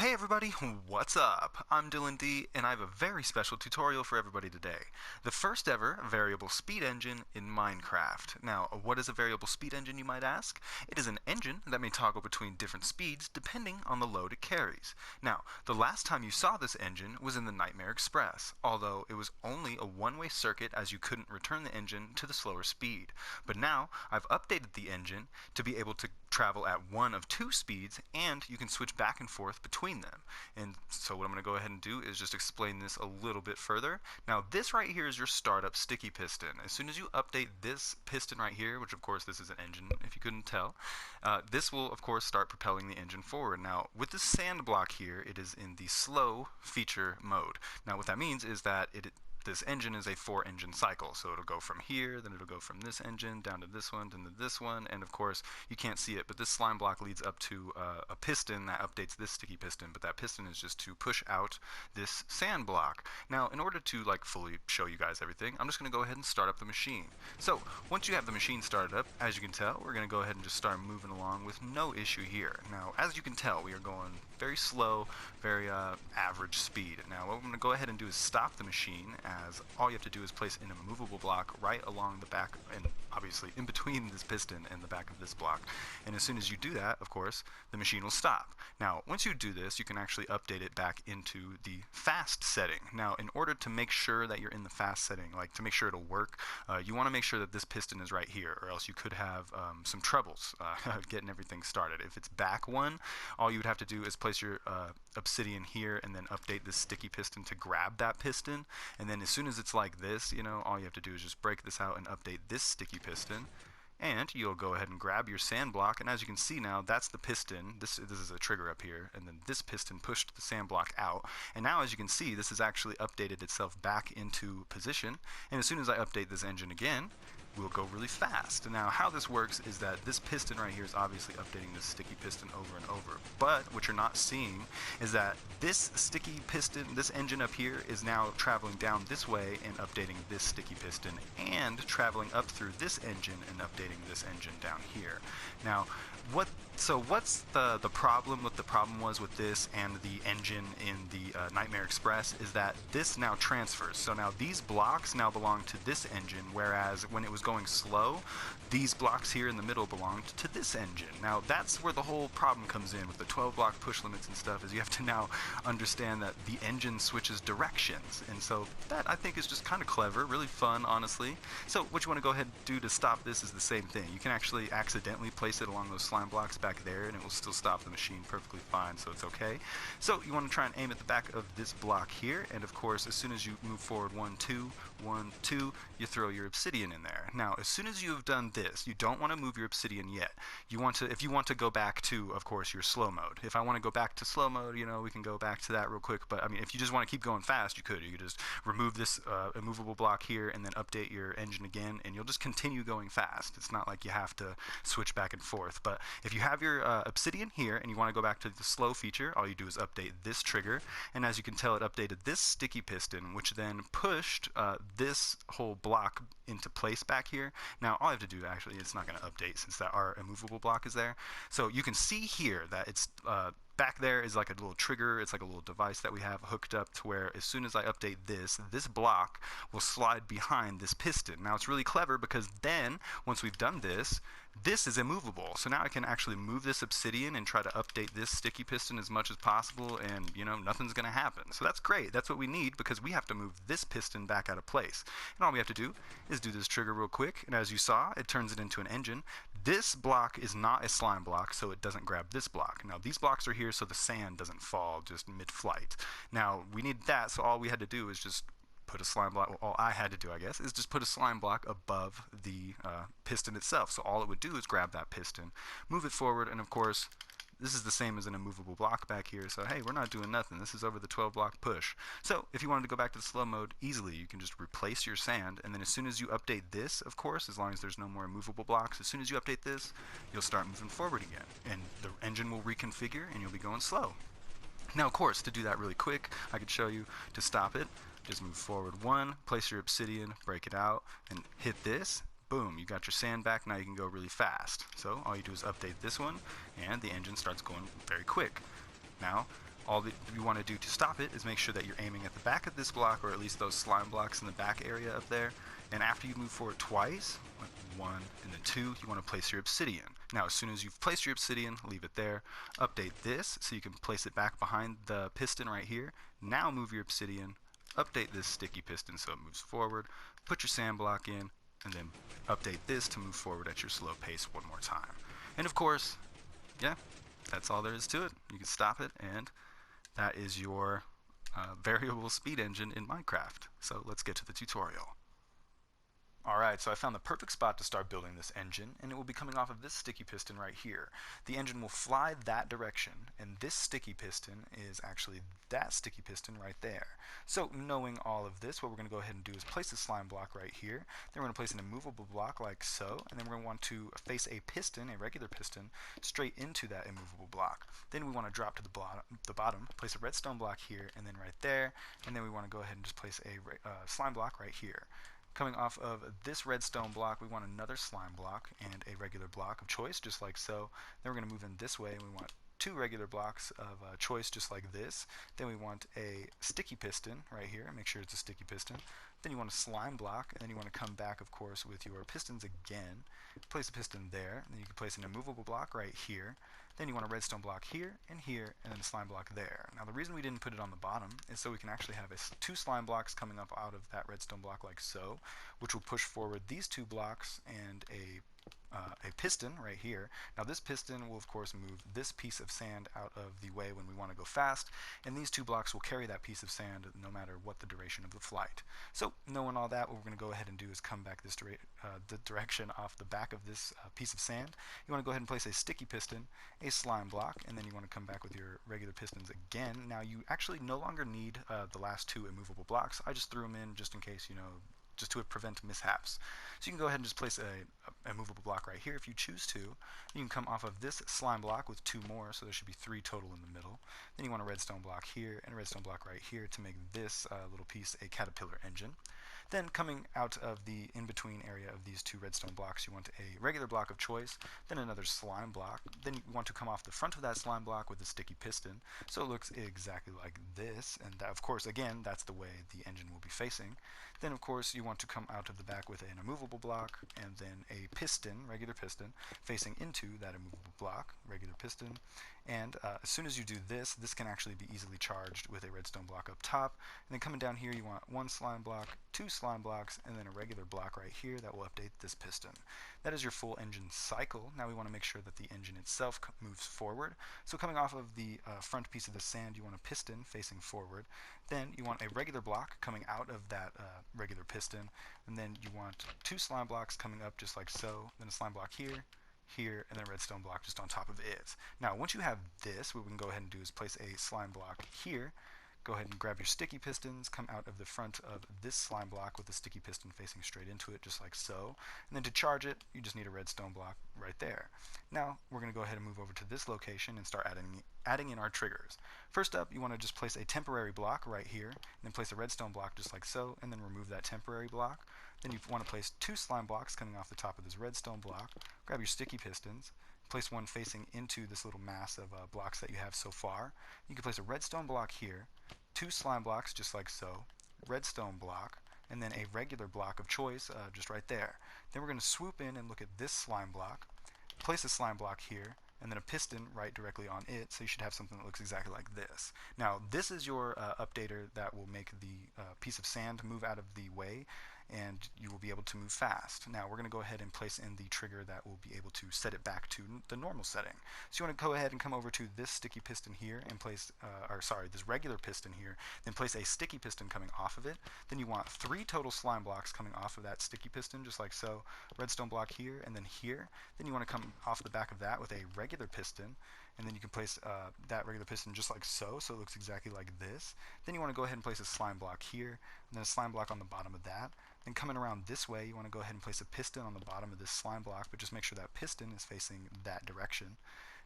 Hey everybody, what's up? I'm Dylan D, and I have a very special tutorial for everybody today. The first ever variable speed engine in Minecraft. Now, what is a variable speed engine, you might ask? It is an engine that may toggle between different speeds depending on the load it carries. Now, the last time you saw this engine was in the Nightmare Express, although it was only a one-way circuit as you couldn't return the engine to the slower speed. But now, I've updated the engine to be able to travel at one of two speeds, and you can switch back and forth between them. And so what I'm going to go ahead and do is just explain this a little bit further. Now this right here is your startup sticky piston. As soon as you update this piston right here, which of course this is an engine if you couldn't tell, this will of course start propelling the engine forward. Now with the sand block here, it is in the slow feature mode. Now what that means is that this engine is a 4-engine cycle, so it'll go from here, then it'll go from this engine down to this one, then to this one, and of course you can't see it, but this slime block leads up to a piston that updates this sticky piston, but that piston is just to push out this sand block. Now in order to fully show you guys everything, I'm just going to go ahead and start up the machine. So once you have the machine started up, as you can tell, we're going to go ahead and just start moving along with no issue here. Now as you can tell, we are going very slow, very average speed. Now what I'm going to go ahead and do is stop the machine, as all you have to do is place an immovable block right along the back, and obviously in between this piston and the back of this block. And as soon as you do that, of course, the machine will stop. Now once you do this, you can actually update it back into the fast setting. Now in order to make sure that you're in the fast setting, to make sure it'll work, you want to make sure that this piston is right here, or else you could have some troubles getting everything started. If it's back one, all you would have to do is place your obsidian here and then update this sticky piston to grab that piston, and then as soon as it's like this, all you have to do is just break this out and update this sticky piston, and you'll go ahead and grab your sand block, and as you can see now, that's the piston. This is a trigger up here, and then this piston pushed the sand block out, and now as you can see, this has actually updated itself back into position, and as soon as I update this engine again, we'll go really fast. Now how this works is that this piston right here is obviously updating this sticky piston over and over, but what you're not seeing is that this sticky piston, this engine up here, is now traveling down this way and updating this sticky piston, and traveling up through this engine and updating this engine down here. Now what's the problem? What the problem was with this and the engine in the Nightmare Express is that this now transfers. So now these blocks now belong to this engine, whereas when it was going slow, these blocks here in the middle belonged to this engine. Now that's where the whole problem comes in with the 12 block push limits and stuff, is you have to now understand that the engine switches directions, and so that I think is just kind of clever, really fun, honestly. So what you want to go ahead and do to stop this is the same thing. You can actually accidentally place it along those slime blocks back there, and it will still stop the machine perfectly fine, so it's okay. So you want to try and aim at the back of this block here, and of course as soon as you move forward 1, 2, 1, 2, you throw your obsidian in there. Now as soon as you have done this, you don't want to move your obsidian yet. You want to, if you want to go back to, of course, your slow mode. If I want to go back to slow mode, we can go back to that real quick, but I mean if you just want to keep going fast, you could just remove this immovable block here and then update your engine again, and you'll just continue going fast. It's not like you have to switch back and forth. But if you have your obsidian here and you want to go back to the slow feature, all you do is update this trigger, and as you can tell, it updated this sticky piston, which then pushed this whole block into place back here. Now all I have to do, actually, it's not going to update since that our immovable block is there. So you can see here that it's back there is like a little trigger. It's like a little device that we have hooked up to where as soon as I update this block will slide behind this piston. Now it's really clever because then once we've done this is immovable. So now I can actually move this obsidian and try to update this sticky piston as much as possible, and nothing's going to happen. So that's great. That's what we need, because we have to move this piston back out of place. And all we have to do is do this trigger real quick, and as you saw, it turns it into an engine. This block is not a slime block, so it doesn't grab this block. Now these blocks are here so the sand doesn't fall just mid-flight. Now we need that, so all we had to do is just put a slime block, well, all I had to do, I guess, is just put a slime block above the piston itself. So all it would do is grab that piston, move it forward, and of course this is the same as an immovable block back here, so hey, we're not doing nothing. This is over the 12 block push. So if you wanted to go back to the slow mode easily, you can just replace your sand, and then as soon as you update this, of course, as long as there's no more immovable blocks, as soon as you update this, you'll start moving forward again, and the engine will reconfigure and you'll be going slow. Now of course, to do that really quick, I could show you to stop it. Just move forward 1, place your obsidian, break it out, and hit this. Boom, you got your sand back. Now you can go really fast. So all you do is update this one, and the engine starts going very quick. Now All that you want to do to stop it is make sure that you're aiming at the back of this block, or at least those slime blocks in the back area up there. And after you move forward twice, one and then two, you want to place your obsidian. Now, as soon as you've placed your obsidian, leave it there. Update this so you can place it back behind the piston right here. Now move your obsidian, update this sticky piston so it moves forward, put your sand block in, and then update this to move forward at your slow pace one more time. And of course, yeah, that's all there is to it. You can stop it, and that is your variable speed engine in Minecraft. So let's get to the tutorial. Alright, so I found the perfect spot to start building this engine, and it will be coming off of this sticky piston right here. The engine will fly that direction, and this sticky piston is actually that sticky piston right there. So knowing all of this, what we're going to go ahead and do is place a slime block right here. Then we're going to place an immovable block like so, and then we're going to want to face a piston, a regular piston, straight into that immovable block. Then we want to drop to the bottom, place a redstone block here, and then right there, and then we want to go ahead and just place a slime block right here. Coming off of this redstone block, we want another slime block and a regular block of choice, just like so. Then we're going to move in this way, and we want two regular blocks of choice, just like this. Then we want a sticky piston right here. Make sure it's a sticky piston. Then you want a slime block, and then you want to come back, of course, with your pistons again. Place a piston there. Then you can place an immovable block right here. Then you want a redstone block here, and then a slime block there. Now the reason we didn't put it on the bottom is so we can actually have two slime blocks coming up out of that redstone block like so, which will push forward these two blocks and a piston right here. Now this piston will of course move this piece of sand out of the way when we want to go fast, and these two blocks will carry that piece of sand no matter what the duration of the flight. So knowing all that, what we're going to go ahead and do is come back this the direction off the back of this piece of sand. You want to go ahead and place a sticky piston, a slime block, and then you want to come back with your regular pistons again. Now you actually no longer need the last two immovable blocks. I just threw them in just in case, just to prevent mishaps. So you can go ahead and just place a movable block right here if you choose to. You can come off of this slime block with two more, so there should be three total in the middle. Then you want a redstone block here and a redstone block right here to make this little piece a caterpillar engine. Then coming out of the in-between area of these two redstone blocks, you want a regular block of choice, then another slime block. Then you want to come off the front of that slime block with a sticky piston, so it looks exactly like this. And that, of course, again, that's the way the engine will be facing. Then, of course, you want to come out of the back with an immovable block, and then a piston, regular piston, facing into that immovable block, regular piston. And as soon as you do this, this can actually be easily charged with a redstone block up top. And then coming down here, you want one slime block, two slime blocks, and then a regular block right here that will update this piston. That is your full engine cycle. Now we want to make sure that the engine itself moves forward. So coming off of the front piece of the sand, you want a piston facing forward. Then you want a regular block coming out of that regular piston. And then you want two slime blocks coming up just like so. Then a slime block here, and then a redstone block just on top of it. Now, once you have this, what we can go ahead and do is place a slime block here. Go ahead and grab your sticky pistons, come out of the front of this slime block with the sticky piston facing straight into it, just like so. And then to charge it, you just need a redstone block right there. Now, we're going to go ahead and move over to this location and start adding in our triggers. First up, you want to just place a temporary block right here, and then place a redstone block just like so, and then remove that temporary block. Then you want to place two slime blocks coming off the top of this redstone block. Grab your sticky pistons, place one facing into this little mass of blocks that you have so far. You can place a redstone block here, two slime blocks just like so, redstone block, and then a regular block of choice just right there. Then we're going to swoop in and look at this slime block, place a slime block here, and then a piston right directly on it, so you should have something that looks exactly like this. Now, this is your updater that will make the piece of sand move out of the way, and you will be able to move fast. Now we're going to go ahead and place in the trigger that will be able to set it back to the normal setting. So you want to go ahead and come over to this sticky piston here and place, this regular piston here, then place a sticky piston coming off of it. Then you want three total slime blocks coming off of that sticky piston, just like so. Redstone block here and then here. Then you want to come off the back of that with a regular piston, and then you can place that regular piston just like so, so it looks exactly like this. Then you want to go ahead and place a slime block here, and then a slime block on the bottom of that. Then coming around this way, you want to go ahead and place a piston on the bottom of this slime block, but just make sure that piston is facing that direction.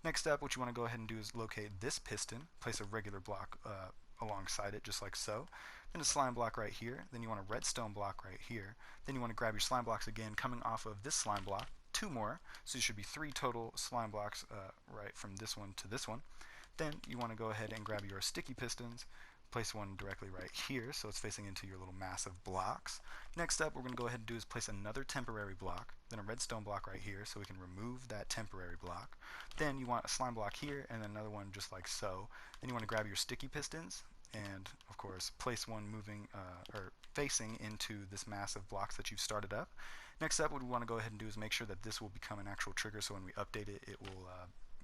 Next up, what you want to go ahead and do is locate this piston, place a regular block alongside it, just like so. Then a slime block right here. Then you want a redstone block right here. Then you want to grab your slime blocks again, coming off of this slime block, two more, so you should be three total slime blocks right from this one to this one. Then you want to go ahead and grab your sticky pistons, place one directly right here so it's facing into your little massive blocks. Next up, we're going to go ahead and do is place another temporary block, then a redstone block right here so we can remove that temporary block. Then you want a slime block here and then another one just like so. Then you want to grab your sticky pistons and of course place one moving or facing into this massive blocks that you've started up. Next up, what we want to go ahead and do is make sure that this will become an actual trigger, so when we update it, it will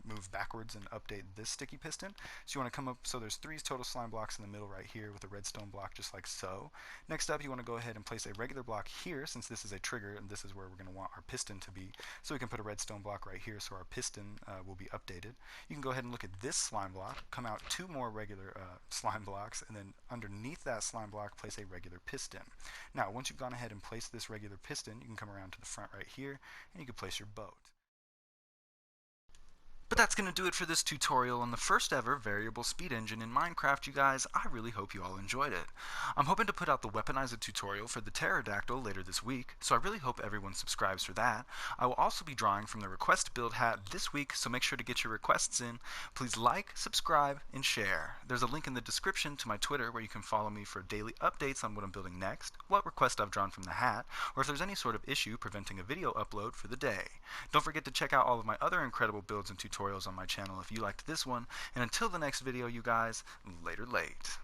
move backwards and update this sticky piston. So you want to come up, so there's 3 total slime blocks in the middle right here with a redstone block just like so. Next up, you want to go ahead and place a regular block here, since this is a trigger and this is where we're going to want our piston to be. So we can put a redstone block right here so our piston will be updated. You can go ahead and look at this slime block, come out 2 more regular slime blocks, and then underneath that slime block place a regular piston. Now once you've gone ahead and placed this regular piston, you can come around to the front right here and you can place your boat. But that's going to do it for this tutorial on the first ever variable speed engine in Minecraft, you guys. I really hope you all enjoyed it. I'm hoping to put out the Weaponizer tutorial for the pterodactyl later this week, so I really hope everyone subscribes for that. I will also be drawing from the request build hat this week, so make sure to get your requests in. Please like, subscribe, and share. There's a link in the description to my Twitter where you can follow me for daily updates on what I'm building next, what request I've drawn from the hat, or if there's any sort of issue preventing a video upload for the day. Don't forget to check out all of my other incredible builds and tutorials on my channel if you liked this one, and until the next video, you guys, later late.